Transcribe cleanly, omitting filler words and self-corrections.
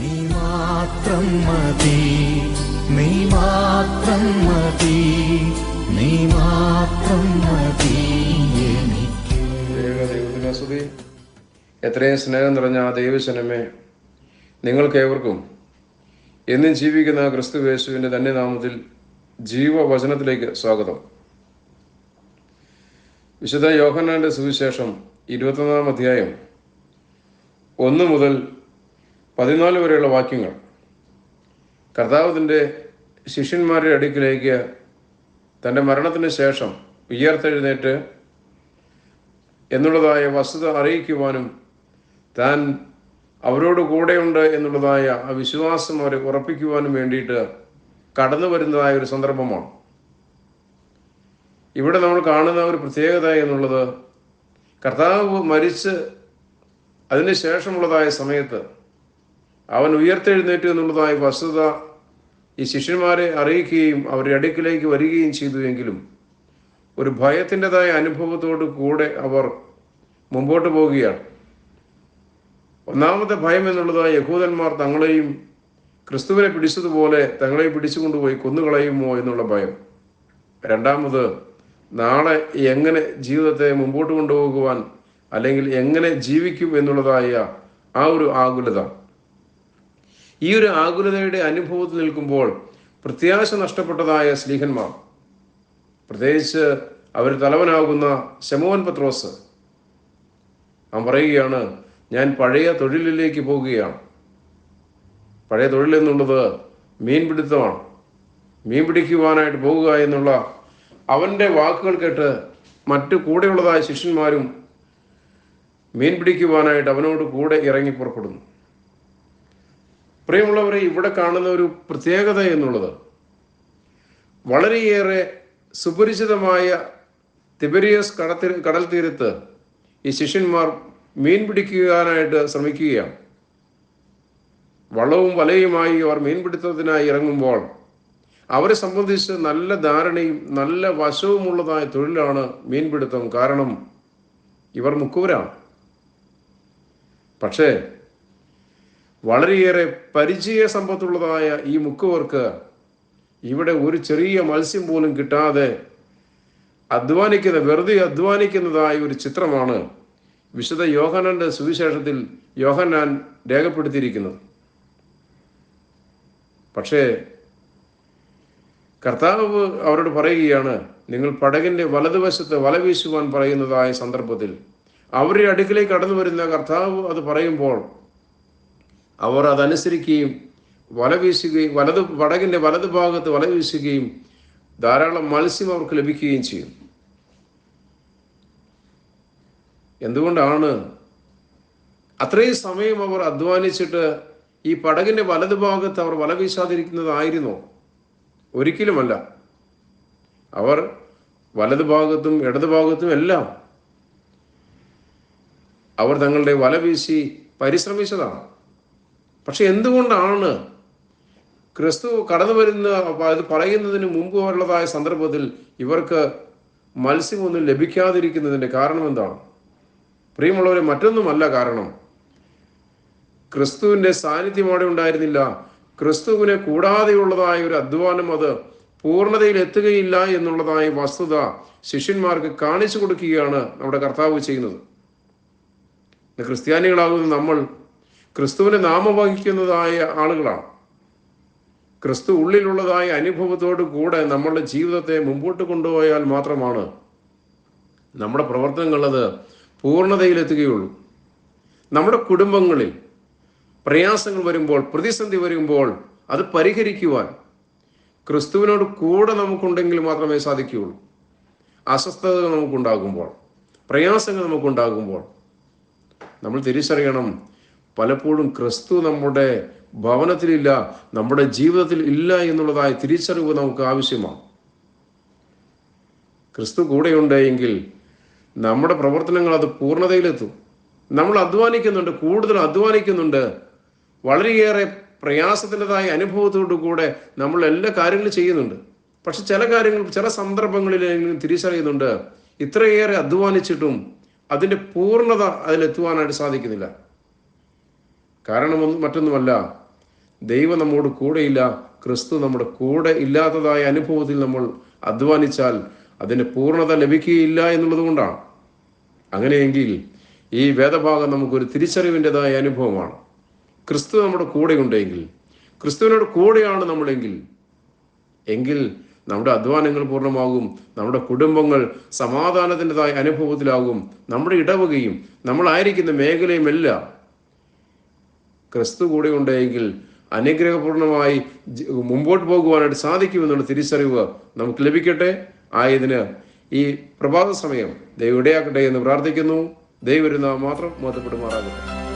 നീ മാത്രം മതി, നീ മാത്രം മതി, നീ മാത്രം മതി എനിക്ക്. ദൈവത്തിനുസ്തുതി. എത്രയും സ്നേഹം നിറഞ്ഞ ആ ദൈവജനമേ, നിങ്ങൾക്കേവർക്കും എന്നും ജീവിക്കുന്ന ക്രിസ്തുയേശുവിൻ്റെ ധന്യനാമത്തിൽ ജീവവചനത്തിലേക്ക് സ്വാഗതം. വിശുദ്ധ യോഹന്നാന്റെ സുവിശേഷം 21-ാം അധ്യായം 1 മുതൽ 14 വരെയുള്ള വാക്യങ്ങൾ. കർത്താവിൻ്റെ ശിഷ്യന്മാരുടെ അടുക്കിലേക്ക് തൻ്റെ മരണത്തിന് ശേഷം ഉയർത്തെഴുന്നേറ്റ് എന്നുള്ളതായ വസ്തുത അറിയിക്കുവാനും താൻ അവരോട് കൂടെയുണ്ട് എന്നുള്ളതായ ആ വിശ്വാസം അവരെ ഉറപ്പിക്കുവാനും വേണ്ടിയിട്ട് കടന്നു വരുന്നതായ ഒരു സന്ദർഭമാണ്. ഇവിടെ നമ്മൾ കാണുന്ന ഒരു പ്രത്യേകത എന്നുള്ളത്, കർത്താവ് മരിച്ച് അതിന് ശേഷമുള്ളതായ സമയത്ത് അവൻ ഉയർത്തെഴുന്നേറ്റ് എന്നുള്ളതായ വസ്തുത ഈ ശിഷ്യന്മാരെ അറിയിക്കുകയും അവരുടെ അടുക്കിലേക്ക് വരികയും ചെയ്തു. എങ്കിലും ഒരു ഭയത്തിൻ്റെതായ അനുഭവത്തോടു കൂടെ അവർ മുമ്പോട്ട് പോവുകയാണ്. ഒന്നാമത്തെ ഭയം എന്നുള്ളത്, യഹൂദന്മാർ തങ്ങളെയും ക്രിസ്തുവിനെ പിടിച്ചതുപോലെ തങ്ങളെ പിടിച്ചുകൊണ്ടുപോയി കൊന്നുകളയുമോ എന്നുള്ള ഭയം. രണ്ടാമത്, നാളെ എങ്ങനെ ജീവിതത്തെ മുമ്പോട്ട് കൊണ്ടുപോകുവാൻ അല്ലെങ്കിൽ എങ്ങനെ ജീവിക്കും എന്നുള്ളതായ ആ ഒരു ആകുലത. ഈ ഒരു ആകുലതയുടെ അനുഭവത്തിൽ നിൽക്കുമ്പോൾ പ്രത്യാശ നഷ്ടപ്പെട്ടതായ സ്ലീഹന്മാർ, പ്രത്യേകിച്ച് അവർ തലവനാകുന്ന ശമോൻ പത്രോസ്, അവൻ പറയുകയാണ്, ഞാൻ പഴയ തൊഴിലിലേക്ക് പോകുകയാണ്. പഴയ തൊഴിൽ എന്നുള്ളത് മീൻപിടുത്തമാണ്. മീൻ പിടിക്കുവാനായിട്ട് പോകുക എന്നുള്ള അവൻ്റെ വാക്കുകൾ കേട്ട് മറ്റു കൂടെയുള്ളതായ ശിഷ്യന്മാരും മീൻ പിടിക്കുവാനായിട്ട് അവനോട് കൂടെ ഇറങ്ങി പുറപ്പെടുന്നു. പ്രിയമുള്ളവരെ, ഇവിടെ കാണുന്ന ഒരു പ്രത്യേകത എന്നുള്ളത്, വളരെയേറെ സുപരിചിതമായ തിബരിയസ് കടൽ തീരത്ത് ഈ ശിഷ്യന്മാർ മീൻ പിടിക്കുവാനായിട്ട് ശ്രമിക്കുകയാണ്. വള്ളവും വലയുമായി അവർ മീൻപിടുത്തത്തിനായി ഇറങ്ങുമ്പോൾ അവരെ സംബന്ധിച്ച് നല്ല ധാരണയും നല്ല വശവുമുള്ളതായ തൊഴിലാണ് മീൻപിടുത്തം. കാരണം ഇവർ മുക്കുവരാണ്. പക്ഷേ വളരെയേറെ പരിചയ സമ്പത്തുള്ളതായ ഈ മുക്കുവർക്ക് ഇവിടെ ഒരു ചെറിയ മത്സ്യം പോലും കിട്ടാതെ വെറുതെ അധ്വാനിക്കുന്നതായ ഒരു ചിത്രമാണ് വിശുദ്ധ യോഹന്നാന്റെ സുവിശേഷത്തിൽ യോഹന്നാൻ രേഖപ്പെടുത്തിയിരിക്കുന്നത്. പക്ഷേ കർത്താവ് അവരോട് പറയുകയാണ്, നിങ്ങൾ പടകിൻ്റെ വലതുവശത്ത് വല വീശുവാൻ പറയുന്നതായ സന്ദർഭത്തിൽ അവരുടെ അടുക്കിലേക്ക് കടന്നു വരുന്ന കർത്താവ് അത് പറയുമ്പോൾ അവർ അതനുസരിക്കുകയും വല വീശുകയും പടകിൻ്റെ വലതു ഭാഗത്ത് വല വീശുകയും ധാരാളം മത്സ്യം അവർക്ക് ലഭിക്കുകയും ചെയ്യും. എന്തുകൊണ്ടാണ് അത്രയും സമയം അവർ അധ്വാനിച്ചിട്ട് ഈ പടകിൻ്റെ വലതുഭാഗത്ത് അവർ വല വീശാതിരിക്കുന്നതായിരുന്നോ? ഒരിക്കലുമല്ല. അവർ വലതുഭാഗത്തും ഇടതുഭാഗത്തും എല്ലാം അവർ തങ്ങളുടെ വല വീശി പരിശ്രമിച്ചതാണ്. പക്ഷെ എന്തുകൊണ്ടാണ് ക്രിസ്തു കടന്നു വരുന്ന അത് പറയുന്നതിന് മുമ്പ് ഉള്ളതായ സന്ദർഭത്തിൽ ഇവർക്ക് മത്സ്യമൊന്നും ലഭിക്കാതിരിക്കുന്നതിൻ്റെ കാരണം എന്താണ്? പ്രിയമുള്ളവരെ, മറ്റൊന്നുമല്ല. കാരണം ക്രിസ്തുവിൻ്റെ സാന്നിധ്യം അവിടെ ഉണ്ടായിരുന്നില്ല. ക്രിസ്തുവിനെ കൂടാതെയുള്ളതായ ഒരു അധ്വാനം അത് പൂർണ്ണതയിൽ എത്തുകയില്ല എന്നുള്ളതായ വസ്തുത ശിഷ്യന്മാർക്ക് കാണിച്ചു കൊടുക്കുകയാണ് നമ്മുടെ കർത്താവ് ചെയ്യുന്നത്. ക്രിസ്ത്യാനികളാകുന്ന നമ്മൾ ക്രിസ്തുവിനെ നാമം വഹിക്കുന്നതായ ആളുകളാണ്. ക്രിസ്തു ഉള്ളിലുള്ളതായ അനുഭവത്തോടു കൂടെ നമ്മളുടെ ജീവിതത്തെ മുമ്പോട്ട് കൊണ്ടുപോയാൽ മാത്രമാണ് നമ്മുടെ പ്രവർത്തനങ്ങൾ അത് പൂർണ്ണതയിലെത്തുകയുള്ളൂ. നമ്മുടെ കുടുംബങ്ങളിൽ പ്രയാസങ്ങൾ വരുമ്പോൾ, പ്രതിസന്ധി വരുമ്പോൾ അത് പരിഹരിക്കുവാൻ ക്രിസ്തുവിനോട് കൂടെ നമുക്കുണ്ടെങ്കിൽ മാത്രമേ സാധിക്കുകയുള്ളൂ. അസ്വസ്ഥതകൾ നമുക്കുണ്ടാകുമ്പോൾ, പ്രയാസങ്ങൾ നമുക്കുണ്ടാകുമ്പോൾ നമ്മൾ തിരിച്ചറിയണം, പലപ്പോഴും ക്രിസ്തു നമ്മുടെ ഭവനത്തിലില്ല, നമ്മുടെ ജീവിതത്തിൽ ഇല്ല എന്നുള്ളതായ തിരിച്ചറിവ് നമുക്ക് ആവശ്യമാണ്. ക്രിസ്തു കൂടെയുണ്ടെങ്കിൽ നമ്മുടെ പ്രവർത്തനങ്ങൾ അത് പൂർണ്ണതയിലെത്തും. നമ്മൾ അധ്വാനിക്കുന്നുണ്ട്, കൂടുതൽ അധ്വാനിക്കുന്നുണ്ട്, വളരെയേറെ പ്രയാസത്തിൻ്റെതായ അനുഭവത്തോടു കൂടെ നമ്മൾ എല്ലാ കാര്യങ്ങളും ചെയ്യുന്നുണ്ട്. പക്ഷെ ചില കാര്യങ്ങൾ ചില സന്ദർഭങ്ങളിൽ തിരിച്ചറിയുന്നുണ്ട്, ഇത്രയേറെ അധ്വാനിച്ചിട്ടും അതിൻ്റെ പൂർണ്ണത അതിലെത്തുവാനായിട്ട് സാധിക്കുന്നില്ല. കാരണം മറ്റൊന്നുമല്ല, ദൈവം നമ്മോട് കൂടെയില്ല, ക്രിസ്തു നമ്മുടെ കൂടെ ഇല്ലാത്തതായ അനുഭവത്തിൽ നമ്മൾ അധ്വാനിച്ചാൽ അതിന് പൂർണ്ണത ലഭിക്കുകയില്ല എന്നുള്ളത് കൊണ്ടാണ്. അങ്ങനെയെങ്കിൽ ഈ വേദഭാഗം നമുക്കൊരു തിരിച്ചറിവിൻ്റെതായ അനുഭവമാണ്. ക്രിസ്തു നമ്മുടെ കൂടെ ഉണ്ടെങ്കിൽ, ക്രിസ്തുവിനോട് കൂടെയാണ് നമ്മളെങ്കിൽ, എങ്കിൽ നമ്മുടെ അധ്വാനങ്ങൾ പൂർണ്ണമാകും, നമ്മുടെ കുടുംബങ്ങൾ സമാധാനത്തിൻ്റെതായ അനുഭവത്തിലാകും, നമ്മുടെ ഇടവകയും നമ്മളായിരിക്കുന്ന മേഖലയുമെല്ലാം ക്രിസ്തു കൂടെ ഉണ്ടെങ്കിൽ അനുഗ്രഹപൂർണമായി മുമ്പോട്ട് പോകുവാനായിട്ട് സാധിക്കുമെന്നുള്ള തിരിച്ചറിവ് നമുക്ക് ലഭിക്കട്ടെ. ആയതിന് ഈ പ്രഭാത സമയം ദൈവം ഇടയാക്കട്ടെ എന്ന് പ്രാർത്ഥിക്കുന്നു. ദൈവം മാത്രം മഹത്വപ്പെടുമാറാകട്ടെ.